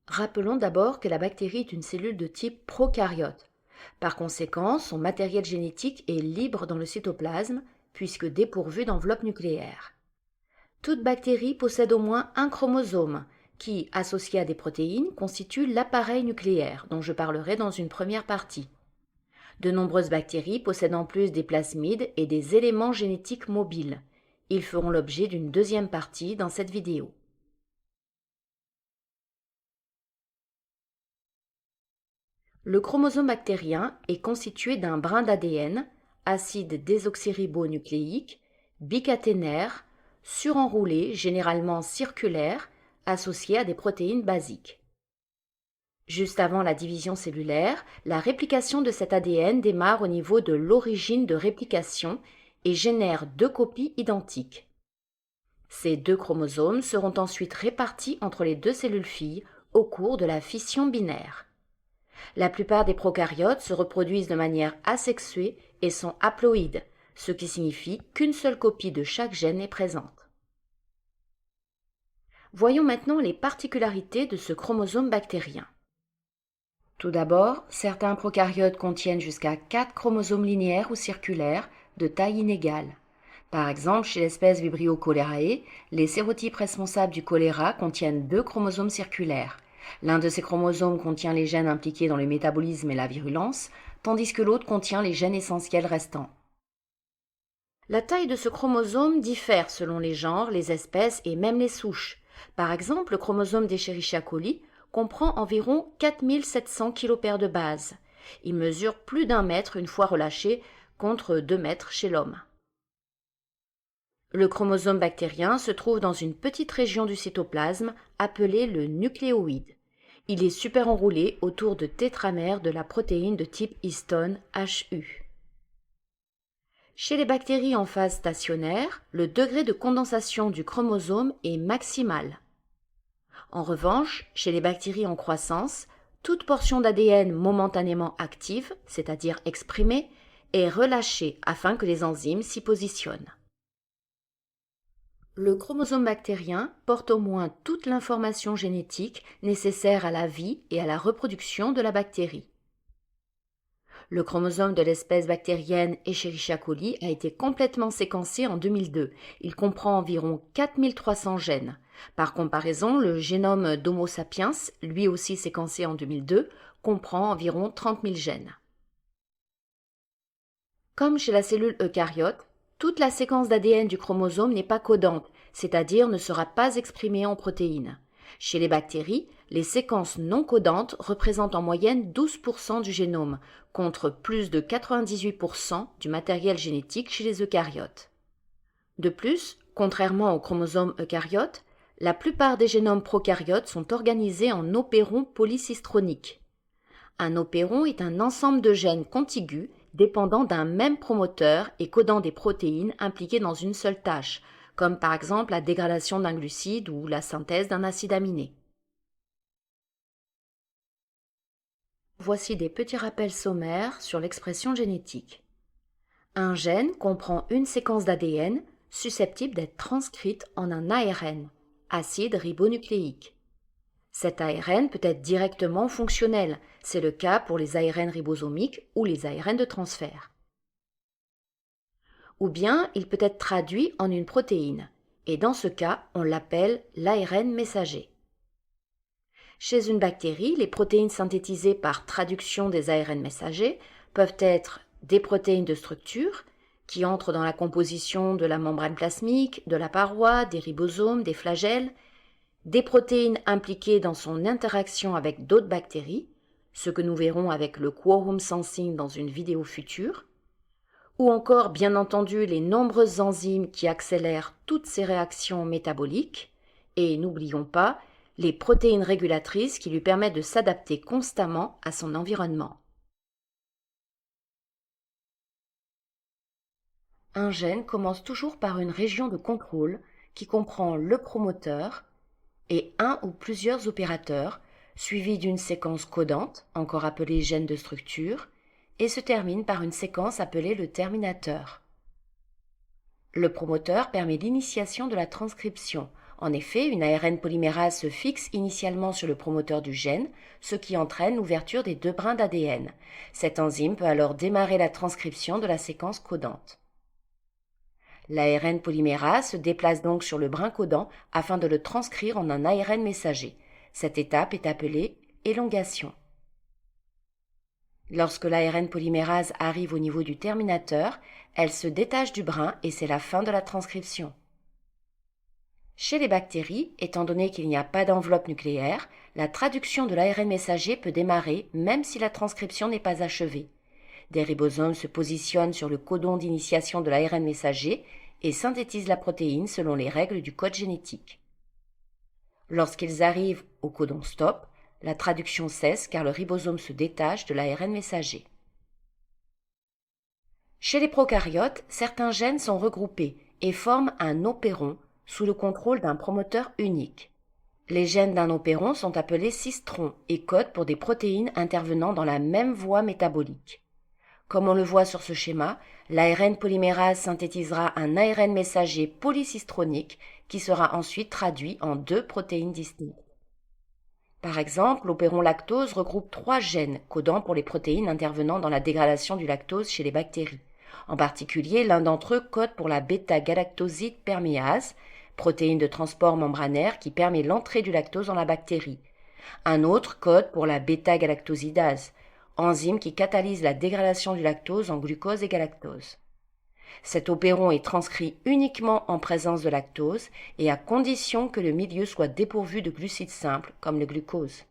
Rappelons d'abord que la bactérie est une cellule de type prokaryote. Par conséquent, son matériel génétique est libre dans le cytoplasme, puisque dépourvu d'enveloppe nucléaire. Toute bactérie possède au moins un chromosome, qui, associé à des protéines, constitue l'appareil nucléaire, dont je parlerai dans une première partie. De nombreuses bactéries possèdent en plus des plasmides et des éléments génétiques mobiles. Ils feront l'objet d'une deuxième partie dans cette vidéo. Le chromosome bactérien est constitué d'un brin d'ADN, acide désoxyribonucléique, bicaténaire, surenroulé, généralement circulaire, associé à des protéines basiques. Juste avant la division cellulaire, la réplication de cet ADN démarre au niveau de l'origine de réplication et génère deux copies identiques. Ces deux chromosomes seront ensuite répartis entre les deux cellules filles au cours de la fission binaire. La plupart des prokaryotes se reproduisent de manière asexuée et sont haploïdes, ce qui signifie qu'une seule copie de chaque gène est présente. Voyons maintenant les particularités de ce chromosome bactérien. Tout d'abord, certains prokaryotes contiennent jusqu'à 4 chromosomes linéaires ou circulaires de taille inégale. Par exemple, chez l'espèce Vibrio cholerae, les sérotypes responsables du choléra contiennent 2 chromosomes circulaires. L'un de ces chromosomes contient les gènes impliqués dans le métabolisme et la virulence, tandis que l'autre contient les gènes essentiels restants. La taille de ce chromosome diffère selon les genres, les espèces et même les souches. Par exemple, le chromosome d'Escherichia coli comprend environ 4700 kPa de base. Il mesure plus d'1 mètre une fois relâché, contre 2 mètres chez l'homme. Le chromosome bactérien se trouve dans une petite région du cytoplasme appelée le nucléoïde. Il est superenroulé autour de tétramères de la protéine de type histone HU. Chez les bactéries en phase stationnaire, le degré de condensation du chromosome est maximal. En revanche, chez les bactéries en croissance, toute portion d'ADN momentanément active, c'est-à-dire exprimée, est relâchée afin que les enzymes s'y positionnent. Le chromosome bactérien porte au moins toute l'information génétique nécessaire à la vie et à la reproduction de la bactérie. Le chromosome de l'espèce bactérienne Escherichia coli a été complètement séquencé en 2002. Il comprend environ 4300 gènes. Par comparaison, le génome d'Homo sapiens, lui aussi séquencé en 2002, comprend environ 30 000 gènes. Comme chez la cellule eucaryote, toute la séquence d'ADN du chromosome n'est pas codante, c'est-à-dire ne sera pas exprimée en protéines. Chez les bactéries, les séquences non codantes représentent en moyenne 12% du génome, contre plus de 98% du matériel génétique chez les eucaryotes. De plus, contrairement aux chromosomes eucaryotes, la plupart des génomes prokaryotes sont organisés en opérons polycistroniques. Un opéron est un ensemble de gènes contigus dépendant d'un même promoteur et codant des protéines impliquées dans une seule tâche, comme par exemple la dégradation d'un glucide ou la synthèse d'un acide aminé. Voici des petits rappels sommaires sur l'expression génétique. Un gène comprend une séquence d'ADN susceptible d'être transcrite en un ARN, acide ribonucléique. Cet ARN peut être directement fonctionnel, c'est le cas pour les ARN ribosomiques ou les ARN de transfert. Ou bien il peut être traduit en une protéine, et dans ce cas, on l'appelle l'ARN messager. Chez une bactérie, les protéines synthétisées par traduction des ARN messagers peuvent être des protéines de structure, qui entrent dans la composition de la membrane plasmique, de la paroi, des ribosomes, des flagelles, des protéines impliquées dans son interaction avec d'autres bactéries, ce que nous verrons avec le quorum sensing dans une vidéo future, ou encore bien entendu les nombreuses enzymes qui accélèrent toutes ces réactions métaboliques, et n'oublions pas les protéines régulatrices qui lui permettent de s'adapter constamment à son environnement. Un gène commence toujours par une région de contrôle qui comprend le promoteur et un ou plusieurs opérateurs, suivis d'une séquence codante, encore appelée gène de structure, et se termine par une séquence appelée le terminateur. Le promoteur permet l'initiation de la transcription, En effet, une ARN polymérase se fixe initialement sur le promoteur du gène, ce qui entraîne l'ouverture des 2 brins d'ADN. Cette enzyme peut alors démarrer la transcription de la séquence codante. L'ARN polymérase se déplace donc sur le brin codant afin de le transcrire en un ARN messager. Cette étape est appelée élongation. Lorsque l'ARN polymérase arrive au niveau du terminateur, elle se détache du brin et c'est la fin de la transcription. Chez les bactéries, étant donné qu'il n'y a pas d'enveloppe nucléaire, la traduction de l'ARN messager peut démarrer même si la transcription n'est pas achevée. Des ribosomes se positionnent sur le codon d'initiation de l'ARN messager et synthétisent la protéine selon les règles du code génétique. Lorsqu'ils arrivent au codon stop, la traduction cesse car le ribosome se détache de l'ARN messager. Chez les prokaryotes, certains gènes sont regroupés et forment un opéron sous le contrôle d'un promoteur unique. Les gènes d'un opéron sont appelés cistrons et codent pour des protéines intervenant dans la même voie métabolique. Comme on le voit sur ce schéma, l'ARN polymérase synthétisera un ARN messager polycistronique qui sera ensuite traduit en 2 protéines distinctes. Par exemple, l'opéron lactose regroupe 3 gènes codant pour les protéines intervenant dans la dégradation du lactose chez les bactéries. En particulier, l'un d'entre eux code pour la bêta-galactoside perméase, protéine de transport membranaire qui permet l'entrée du lactose dans la bactérie. Un autre code pour la bêta-galactosidase, enzyme qui catalyse la dégradation du lactose en glucose et galactose. Cet opéron est transcrit uniquement en présence de lactose et à condition que le milieu soit dépourvu de glucides simples comme le glucose.